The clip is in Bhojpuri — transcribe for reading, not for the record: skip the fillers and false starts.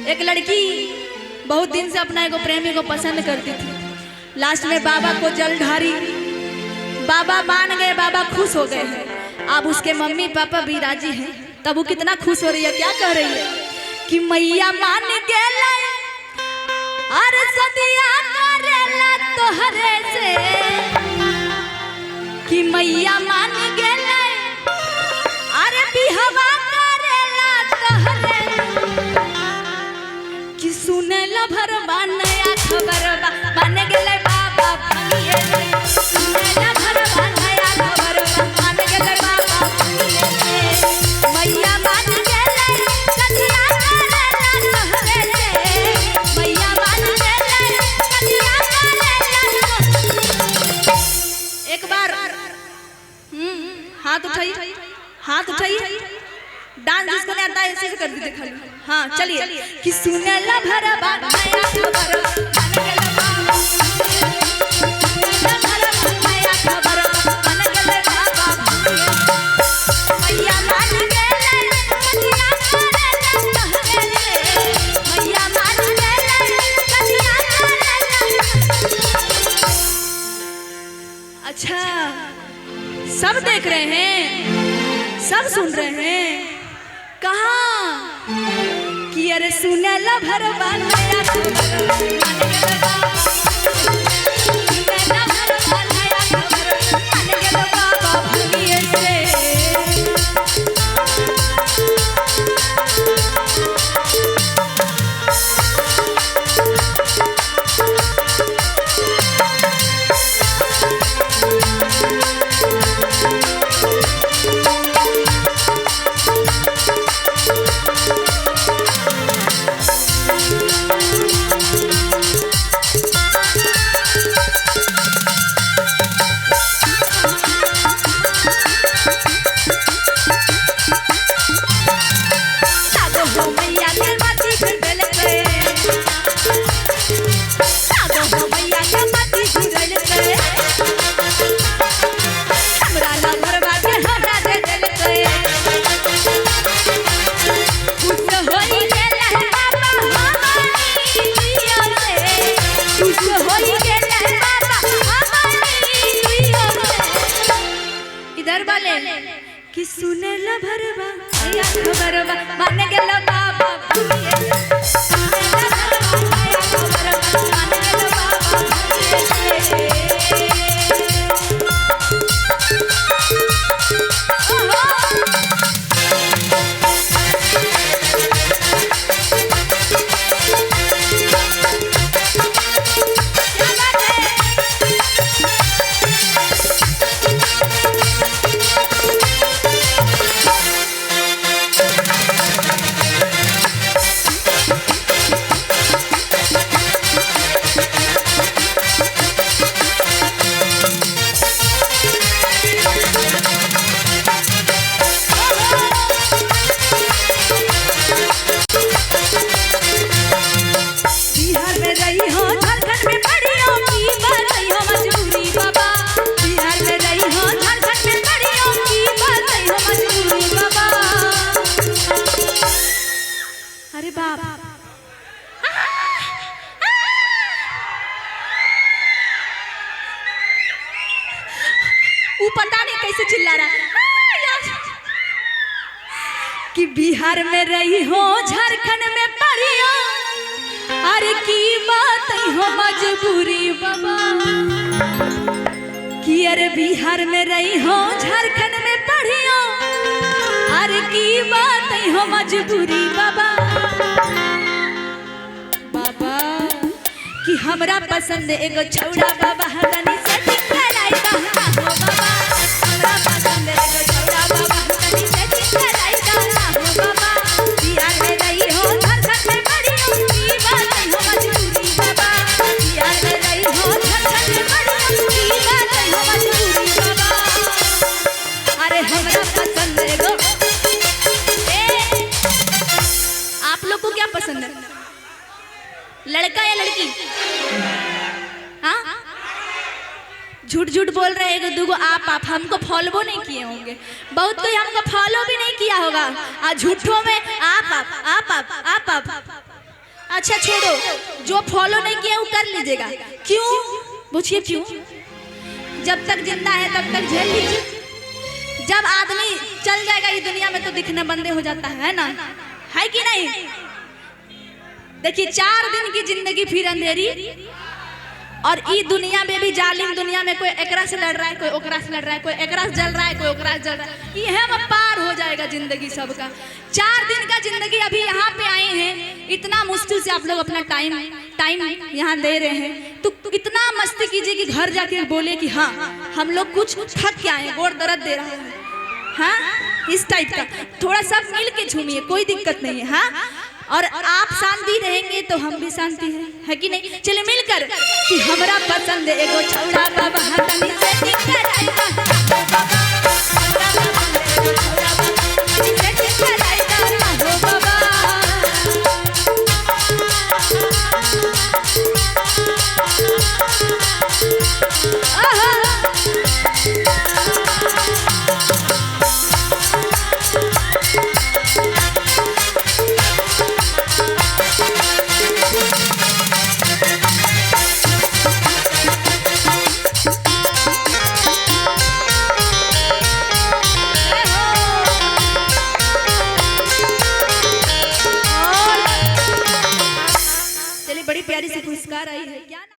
एक लड़की बहुत दिन से अपना एगो प्रेमी को पसंद करती थी। लास्ट में बाबा को जल ढारी, बाबा मान गए, बाबा खुश हो गए हैं। अब उसके मम्मी पापा भी राजी हैं। तब वो कितना खुश हो रही है, क्या कह रही है कि मैया मान गए अरे सदिया करेला तोहरे से, कि मैया मान गए अरे बिहवा करेला तोहरे, कि सुने ला भरवा नया खबर मान गए बाबा भंगिए से, सुने ला भरवा नया खबर मान गए बाबा भंगिए से, मैया मान गए सदिया करेला तोहरे से, मैया मान गए सदिया करेला। एक बार हाथ उठाइए, हाथ उठाइए, डांस जिसको नहीं आता है ऐसे कर दीजिए खाली। हाँ चलिए कि सुने ला भरवा नया खबर मान गए बाबा, सुने ला भरवा नया खबर मान गए बाबा भंगिए, मैया मान गए सदिया करेला तोहरे से, मैया मान गए सदिया करेला। अच्छा सब देख रहे हैं, सब सुन रहे हैं, कहाँ कि अरे सुने ला भरवा नया खबर मान गए बाबा, सुने ला भरवा नया खबर मान गए बाबा भंगिए से। कि सुने ला भरवा नया खबर मान गए बाबा भंगिए, सुने ला भरवा नया खबर मान गए बाबा भंगिए से। पता नहीं कैसे चिल्ला रहा कि बिहार में रही हो झारखंड में पढ़ी हो, अरे की बात हो मजबूरी बाबा, कि अरे बिहार में रही हो झारखंड में पढ़ी हो, अरे की बात हो मजबूरी बाबा। बाबा कि हमरा पसंद एगो छौड़ा बाबा तनी सेटिंग कराई बहना हो बाबा, हमरा पसंद एगो छौड़ा बाबा तनी सेटिंग कराई बहना हो बाबा, बिहार में रही हो झारखंड में पढ़ी हो, की बात हो मजबूरी बाबा, बिहार में रही हो झारखंड में पढ़ी हो, की बात हो मजबूरी बाबा। अरे हमरा पसंद एगो आप लोग को क्या पसंद है, लड़का या लड़की? हाँ झूठ झूठ बोल रहे हैं, दूगो आप हमको फॉलो नहीं किए होंगे, बहुत कोई हमको फॉलो भी नहीं किया होगा, और झूठों में आप अच्छा छोड़ो, जो फॉलो नहीं किया वो कर लीजिएगा। क्यों पूछिए क्यों? जब तक जिंदा है तब तक झेल लीजिए। जब आदमी चल जाएगा ये दुनिया में तो दिखने बंदे हो जाता है ना, है कि नहीं? देखिए 4 दिन की जिंदगी फिर अंधेरी, और ई दुनिया में भी जालिम दुनिया में कोई एकरा से लड़ रहा है, कोई ओकरा से लड़ रहा है, कोई एकरा से जल रहा है, कोई ओकरा से जल रहा है। ये हम पार हो जाएगा जिंदगी सबका। 4 दिन का जिंदगी अभी यहाँ पे आए हैं, इतना मुश्किल से आप लोग अपना टाइम यहाँ दे रहे हैं, तो इतना मस्ती कीजिए कि घर जाके बोले कि हाँ हम लोग कुछ थक के आए हैं, गोड़ दर्द दे रहा है, हाँ इस टाइप का। थोड़ा सब मिल के झूमिए, कोई दिक्कत नहीं है। हाँ, और आप शांति रहेंगे तो हम भी शांति है कि नहीं? चलिए मिलकर कि हमरा पसंद एगो छौड़ा बाबा तनी से टिकराइका बाबा, हमरा पसंद एगो छौड़ा बाबा तनी से टिकराइका हो बाबा। बड़ी प्यारी सी पुरस्कार आई है क्या?